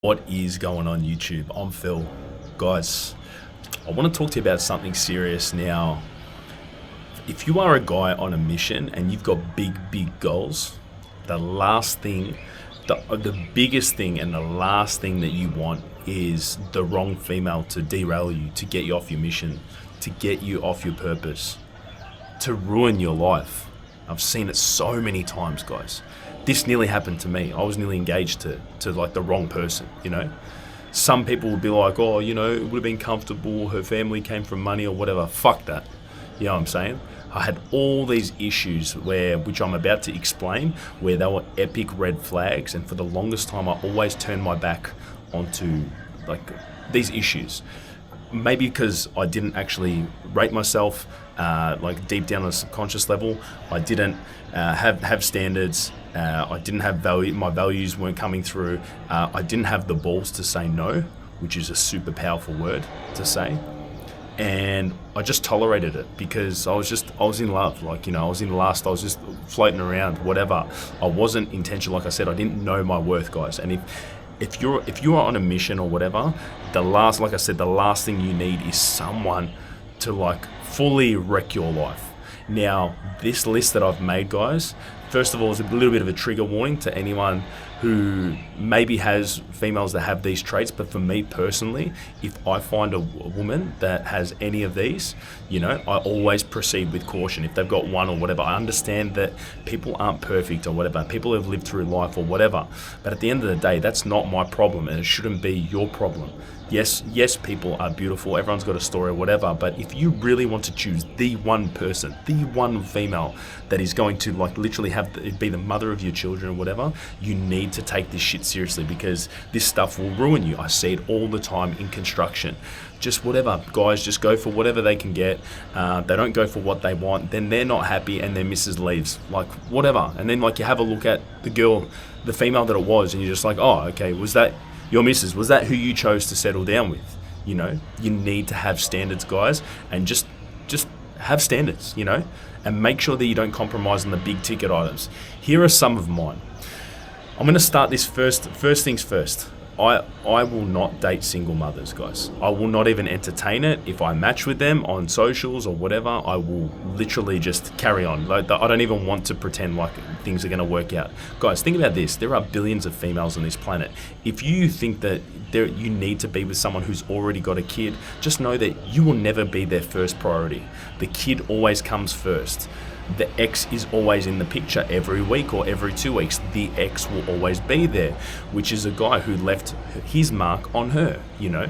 What is going on YouTube? I'm Phil. Guys, I want to talk to you about something serious now. If you are a guy on a mission and you've got big goals, the biggest thing and the last thing that you want is the wrong female to derail you, to get you off your mission, to get you off your purpose, to ruin your life. I've seen it so many times, guys. This nearly happened to me. I was nearly engaged to like the wrong person, you know. Some people would be like, oh, you know, it would have been comfortable, her family came from money or whatever. Fuck that. You know what I'm saying? I had all these issues which I'm about to explain, where they were epic red flags, and for the longest time I always turned my back onto like these issues. Maybe because I didn't actually rate myself, like deep down on a subconscious level. I didn't have standards. I didn't have value. My values weren't coming through. I didn't have the balls to say no, which is a super powerful word to say. And I just tolerated it because I was in love. Like, you know, I was in lust. I was just floating around, whatever. I wasn't intentional. Like I said, I didn't know my worth, guys. And if you are on a mission or whatever, the last thing you need is someone to like fully wreck your life. Now, this list that I've made, guys, first of all, is a little bit of a trigger warning to anyone who maybe has females that have these traits. But for me personally, if I find a woman that has any of these, you know, I always proceed with caution. If they've got one or whatever, I understand that people aren't perfect or whatever. People have lived through life or whatever. But at the end of the day, that's not my problem, and it shouldn't be your problem. Yes, people are beautiful. Everyone's got a story or whatever. But if you really want to choose the one person, the one female that is going to like literally be the mother of your children or whatever, you need to take this shit seriously, because this stuff will ruin you. I see it all the time in construction. Just whatever, guys, just go for whatever they can get. They don't go for what they want, then they're not happy and their missus leaves. Like, whatever. And then like you have a look at the female that it was, and you're just like, oh, okay, was that your missus? Was that who you chose to settle down with? You know, you need to have standards, guys, and just have standards, you know, and make sure that you don't compromise on the big ticket items. Here are some of mine. I'm going to start this first things first. I will not date single mothers, guys. I will not even entertain it. If I match with them on socials or whatever, I will literally just carry on. Like, I don't even want to pretend like things are going to work out. Guys, think about this. There are billions of females on this planet. If you think that you need to be with someone who's already got a kid, just know that you will never be their first priority. The kid always comes first. The ex is always in the picture every week or every 2 weeks. The ex will always be there, which is a guy who left his mark on her, you know.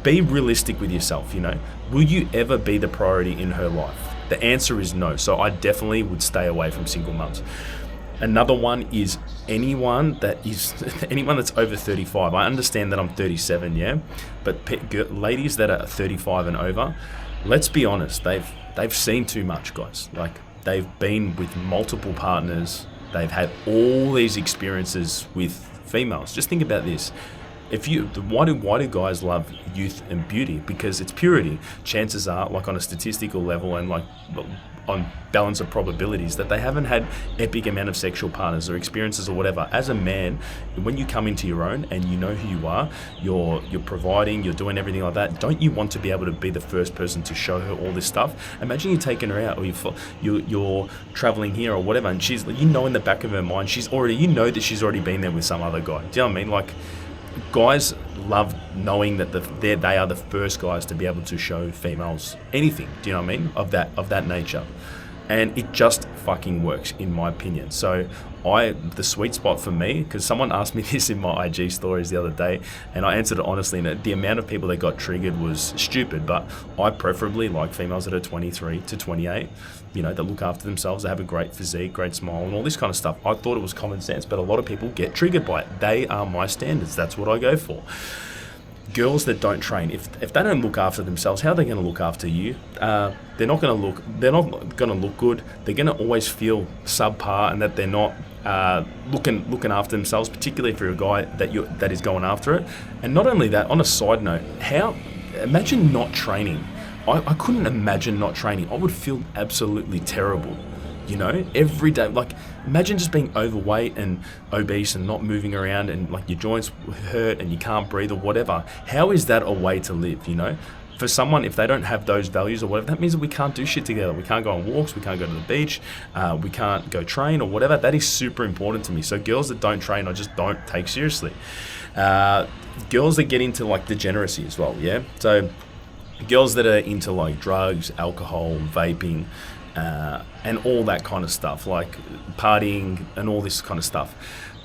Be realistic with yourself, you know. Will you ever be the priority in her life? The answer is no. So I definitely would stay away from single mums. Another one is anyone that's over 35. I understand that I'm 37, yeah, but ladies that are 35 and over, let's be honest, they've seen too much, guys. Like, they've been with multiple partners. They've had all these experiences with females. Just think about this. Why do guys love youth and beauty? Because it's purity. Chances are, like on a statistical level and like on balance of probabilities, that they haven't had epic amount of sexual partners or experiences or whatever. As a man, when you come into your own and you know who you are, you're providing, you're doing everything like that, don't you want to be able to be the first person to show her all this stuff? Imagine you taking her out, or you're traveling here or whatever, and she's, you know, in the back of her mind, you know that she's already been there with some other guy. Do you know what I mean? Like, guys love knowing that they are the first guys to be able to show females anything. Do you know what I mean? Of that nature. And it just fucking works, in my opinion. So the sweet spot for me, because someone asked me this in my IG stories the other day, and I answered it honestly, and the amount of people that got triggered was stupid, but I preferably like females that are 23 to 28, you know, that look after themselves, they have a great physique, great smile, and all this kind of stuff. I thought it was common sense, but a lot of people get triggered by it. They are my standards. That's what I go for. Girls that don't train, if they don't look after themselves, how are they going to look after you? They're not going to look good. They're going to always feel subpar, and that they're not looking after themselves, particularly if you're a guy that is going after it. And not only that, on a side note, imagine not training. I couldn't imagine not training. I would feel absolutely terrible. You know, every day. Like, imagine just being overweight and obese and not moving around and like your joints hurt and you can't breathe or whatever. How is that a way to live, you know? For someone, if they don't have those values or whatever, that means that we can't do shit together. We can't go on walks, we can't go to the beach, we can't go train or whatever. That is super important to me. So girls that don't train, I just don't take seriously. Girls that get into like degeneracy as well, yeah? So girls that are into like drugs, alcohol, vaping, and all that kind of stuff, like partying and all this kind of stuff.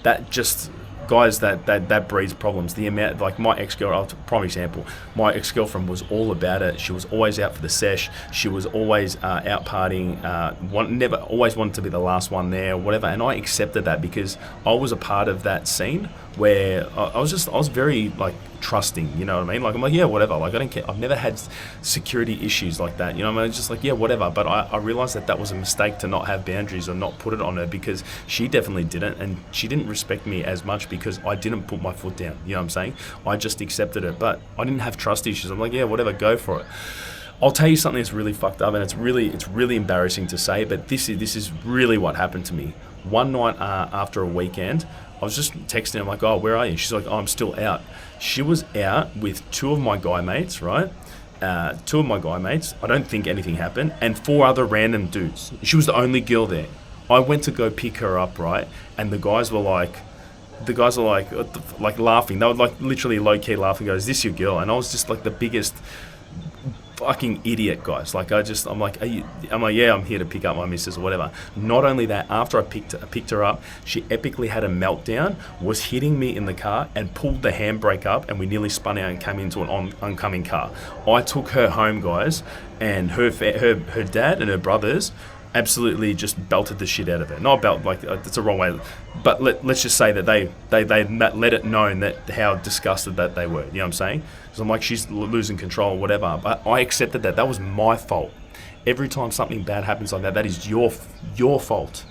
That just, guys, that breeds problems. The amount, like my ex-girl, prime example, my ex-girlfriend was all about it. She was always out for the sesh. She was always out partying, never always wanted to be the last one there, or whatever. And I accepted that because I was a part of that scene where I was very like trusting, you know what I mean? Like, I'm like, yeah, whatever. Like, I don't care. I've never had security issues like that. You know what I mean? It's just like, yeah, whatever. But I realized that was a mistake to not have boundaries or not put it on her, because she definitely didn't. And she didn't respect me as much because I didn't put my foot down. You know what I'm saying? I just accepted it. But I didn't have trust issues. I'm like, yeah, whatever, go for it. I'll tell you something that's really fucked up, and it's really embarrassing to say, but this is really what happened to me. One night after a weekend, I was just texting her, like, oh, where are you? She's like, oh, I'm still out. She was out with two of my guy mates, right? Two of my guy mates. I don't think anything happened. And 4 other random dudes. She was the only girl there. I went to go pick her up, right? And the guys were like, laughing. They were like literally low key laughing. Goes, is this your girl? And I was just like the biggest fucking idiot, guys. Like, I'm like, yeah, I'm here to pick up my missus or whatever. Not only that, after I picked her up, she epically had a meltdown, was hitting me in the car and pulled the handbrake up, and we nearly spun out and came into an oncoming car. I took her home, guys, and her dad and her brothers absolutely just belted the shit out of her. Not belt, like, that's the wrong way, but let's just say that they let it known that how disgusted that they were. You know what I'm saying? Because I'm like, she's losing control or whatever. But I accepted that. That was my fault. Every time something bad happens like that, that is your fault.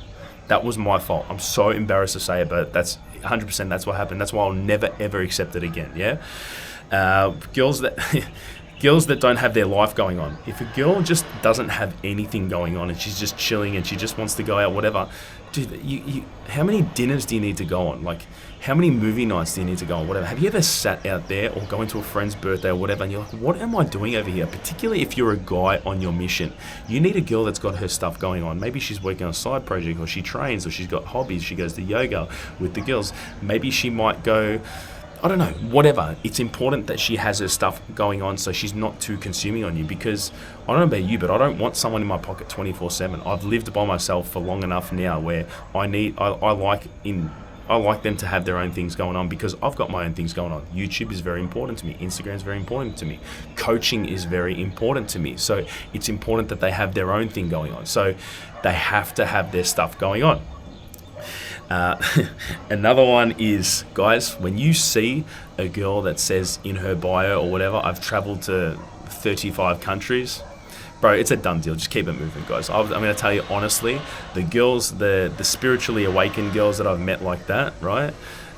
That was my fault. I'm so embarrassed to say it, but that's 100%. That's what happened. That's why I'll never ever accept it again. Yeah, girls that don't have their life going on. If a girl just doesn't have anything going on and she's just chilling and she just wants to go out, whatever, dude, how many dinners do you need to go on? Like, how many movie nights do you need to go on? Whatever. Have you ever sat out there or going to a friend's birthday or whatever, and you're like, what am I doing over here? Particularly if you're a guy on your mission. You need a girl that's got her stuff going on. Maybe she's working on a side project, or she trains, or she's got hobbies. She goes to yoga with the girls. Maybe she might go, I don't know, whatever. It's important that she has her stuff going on so she's not too consuming on you, because I don't know about you, but I don't want someone in my pocket 24/7. I've lived by myself for long enough now where I like them to have their own things going on, because I've got my own things going on. YouTube is very important to me. Instagram is very important to me. Coaching is very important to me. So it's important that they have their own thing going on. So they have to have their stuff going on. Another one is, guys, when you see a girl that says in her bio or whatever, I've traveled to 35 countries, bro, it's a done deal. Just keep it moving, guys. I'm going to tell you honestly, the girls, the spiritually awakened girls that I've met like that, right?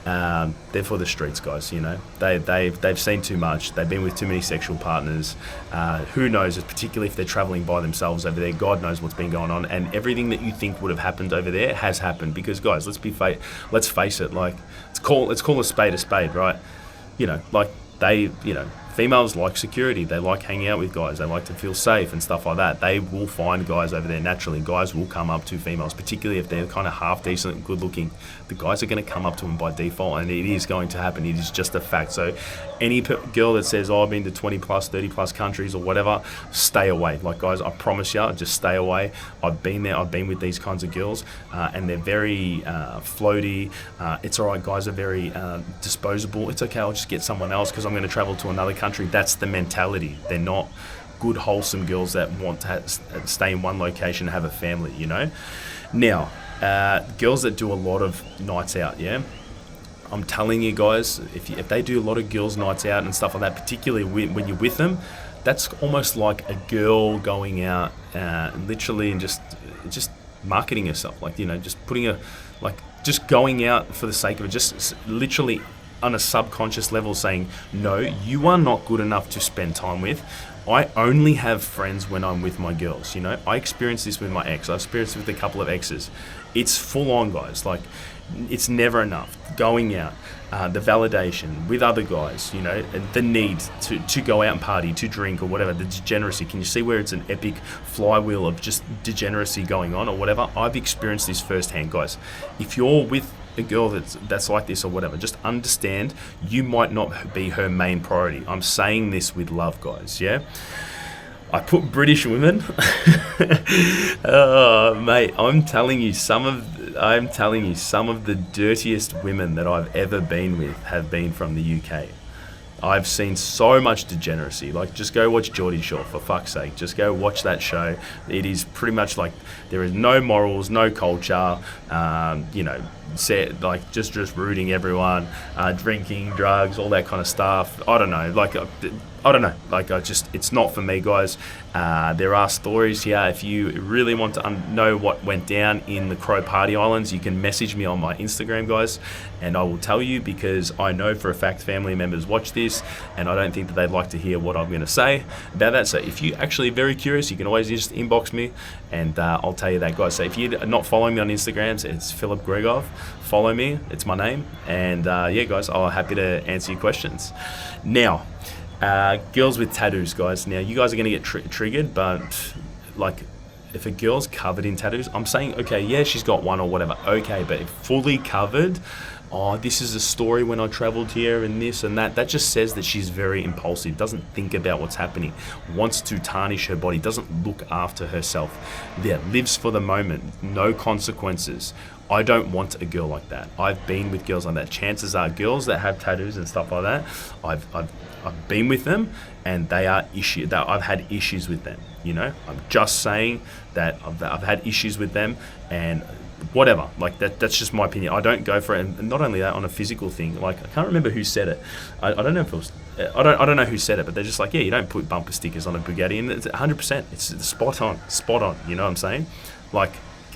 They're for the streets, guys. You know, they've seen too much. They've been with too many sexual partners. Who knows? Particularly if they're traveling by themselves over there, God knows what's been going on. And everything that you think would have happened over there has happened. Because, guys, let's face it. Like, let's call a spade, right? You know, like females like security. They like hanging out with guys. They like to feel safe and stuff like that. They will find guys over there naturally. Guys will come up to females, particularly if they're kind of half decent and good looking. The guys are going to come up to them by default, and it is going to happen. It is just a fact. So any girl that says, oh, I've been to 20 plus, 30 plus countries or whatever, stay away. Like, guys, I promise you, just stay away. I've been there. I've been with these kinds of girls, and they're very floaty. It's all right. Guys are very disposable. It's okay. I'll just get someone else because I'm going to travel to another country. That's the mentality. They're not good, wholesome girls that want to stay in one location and have a family, you know? Now, girls that do a lot of nights out, yeah? I'm telling you guys, if they do a lot of girls' nights out and stuff like that, particularly when you're with them, that's almost like a girl going out literally and just marketing herself. Like, you know, just just going out for the sake of it, just literally on a subconscious level saying, no, you are not good enough to spend time with. I only have friends when I'm with my girls, you know. I experienced this with my ex. I experienced it with a couple of exes. It's full on, guys. Like, it's never enough. Going out, the validation with other guys, you know, and the need to go out and party, to drink or whatever, the degeneracy. Can you see where it's an epic flywheel of just degeneracy going on or whatever? I've experienced this firsthand, guys. If you're with a girl that's like this or whatever, just understand you might not be her main priority. I'm saying this with love, guys, yeah? I put British women. Oh, mate, I'm telling you, some of the dirtiest women that I've ever been with have been from the UK. I've seen so much degeneracy. Like, just go watch Geordie Shore, for fuck's sake. Just go watch that show. It is pretty much like there is no morals, no culture, you know, like just rooting everyone, drinking, drugs, all that kind of stuff. I don't know. Like, it's not for me, guys. There are stories here. If you really want to know what went down in the Crow Party Islands, you can message me on my Instagram, guys, and I will tell you, because I know for a fact family members watch this, and I don't think that they'd like to hear what I'm going to say about that. So if you're actually very curious, you can always just inbox me, and I'll tell you that, guys. So if you're not following me on Instagram, it's Philip Gregov. Follow me. It's my name. And yeah, guys, I'm happy to answer your questions. Now, girls with tattoos, guys. Now, you guys are going to get triggered, but like, if a girl's covered in tattoos, I'm saying, okay, yeah, she's got one or whatever. Okay, but if fully covered, oh, this is a story when I traveled here and this and that. That just says that she's very impulsive, doesn't think about what's happening, wants to tarnish her body, doesn't look after herself. Yeah, lives for the moment, no consequences. I don't want a girl like that. I've been with girls like that. Chances are girls that have tattoos and stuff like that, I've been with them, and I've had issues with them. You know, I'm just saying that I've had issues with them, and whatever. Like, that's just my opinion. I don't go for it. And not only that, on a physical thing, like, I can't remember who said it. I don't know if it was. I don't know who said it, but they're just like, yeah, you don't put bumper stickers on a Bugatti, and it's 100%. It's spot on. You know what I'm saying? Like,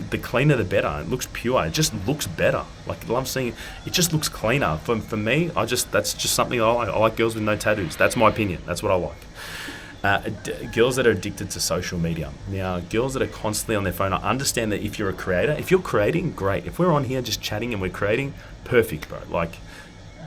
the cleaner the better. It looks pure. It just looks better. Like, I love seeing it just looks cleaner. For me, that's just something I like. I like girls with no tattoos. That's my opinion. That's what I like. Girls that are addicted to social media. Now, girls that are constantly on their phone, I understand that if you're a creator, if you're creating, great. If we're on here just chatting and we're creating, perfect, bro. Like,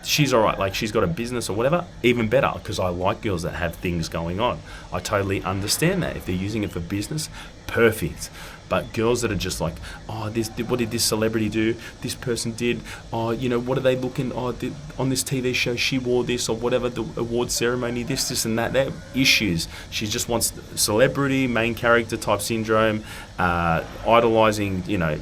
she's all right. Like, she's got a business or whatever, even better, because I like girls that have things going on. I totally understand that. If they're using it for business, perfect. But girls that are just like, oh, what did this celebrity do? This person did. Oh, you know, what are they looking? Oh, on this TV show, she wore this, or whatever, the award ceremony, this and that. They're issues. She just wants celebrity, main character type syndrome, idolizing, you know,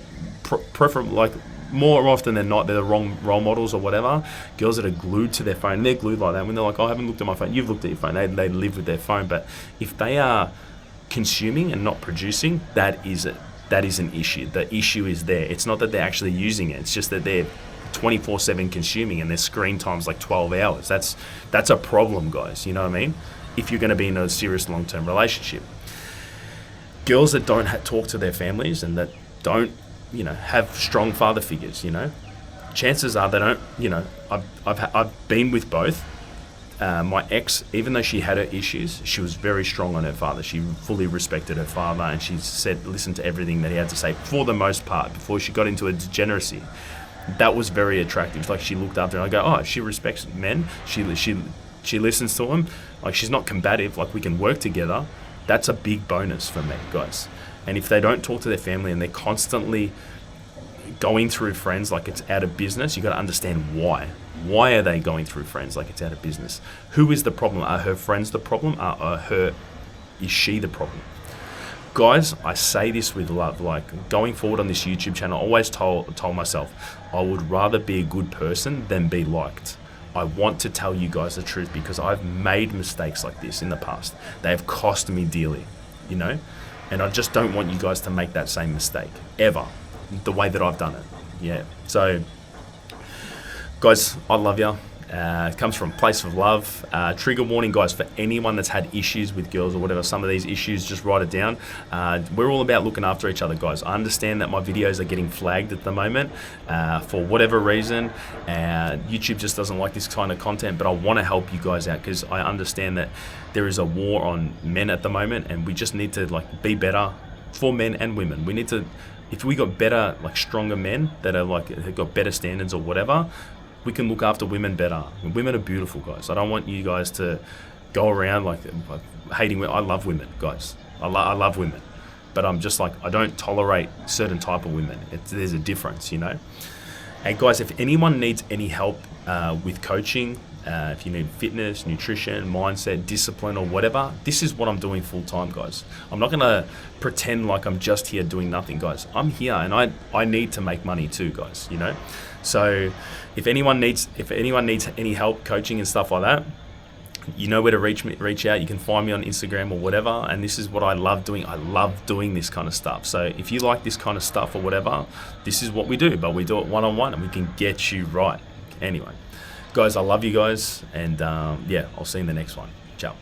like, more often than not, they're the wrong role models or whatever. Girls that are glued to their phone, they're glued like that. When they're like, oh, I haven't looked at my phone. You've looked at your phone. They live with their phone. But if they are consuming and not producing, that is an issue. The issue is there. It's not that they're actually using it. It's just that they're 24/7 consuming, and their screen time's like 12 hours. That's a problem, guys. You know what I mean? If you're going to be in a serious long-term relationship. Girls that don't talk to their families and that don't, you know, have strong father figures, you know, chances are they don't, you know, I've been with both. My ex, even though she had her issues, she was very strong on her father. She fully respected her father, and she listened to everything that he had to say for the most part before she got into a degeneracy. That was very attractive. Like, she looked after him. I go, oh, she respects men. She listens to him. Like, she's not combative. Like, we can work together. That's a big bonus for me, guys. And if they don't talk to their family and they're constantly going through friends like it's out of business, you got to understand why. Why are they going through friends like it's out of business? Who is the problem? Are her friends the problem? Is she the problem? Guys, I say this with love. Like, going forward on this YouTube channel, I always told myself, I would rather be a good person than be liked. I want to tell you guys the truth, because I've made mistakes like this in the past. They have cost me dearly, you know? And I just don't want you guys to make that same mistake, ever, the way that I've done it. Yeah. So, guys, I love you. It comes from a place of love. Trigger warning, guys, for anyone that's had issues with girls or whatever, some of these issues, just write it down. We're all about looking after each other, guys. I understand that my videos are getting flagged at the moment for whatever reason. YouTube just doesn't like this kind of content, but I want to help you guys out because I understand that there is a war on men at the moment, and we just need to like be better for men and women. We need to, if we got better, like stronger men that are like, have got better standards or whatever, we can look after women better. Women are beautiful, guys. I don't want you guys to go around like hating women. I love women, guys. I love women. But I'm just like, I don't tolerate certain type of women. There's a difference, you know? And guys, if anyone needs any help with coaching, if you need fitness, nutrition, mindset, discipline, or whatever, this is what I'm doing full time, guys. I'm not gonna pretend like I'm just here doing nothing, guys. I'm here and I need to make money too, guys, you know? So if anyone needs any help coaching and stuff like that, you know where to reach out. You can find me on Instagram or whatever. And this is what I love doing. I love doing this kind of stuff. So if you like this kind of stuff or whatever, this is what we do. But we do it one-on-one and we can get you right. Anyway, guys, I love you guys. And yeah, I'll see you in the next one. Ciao.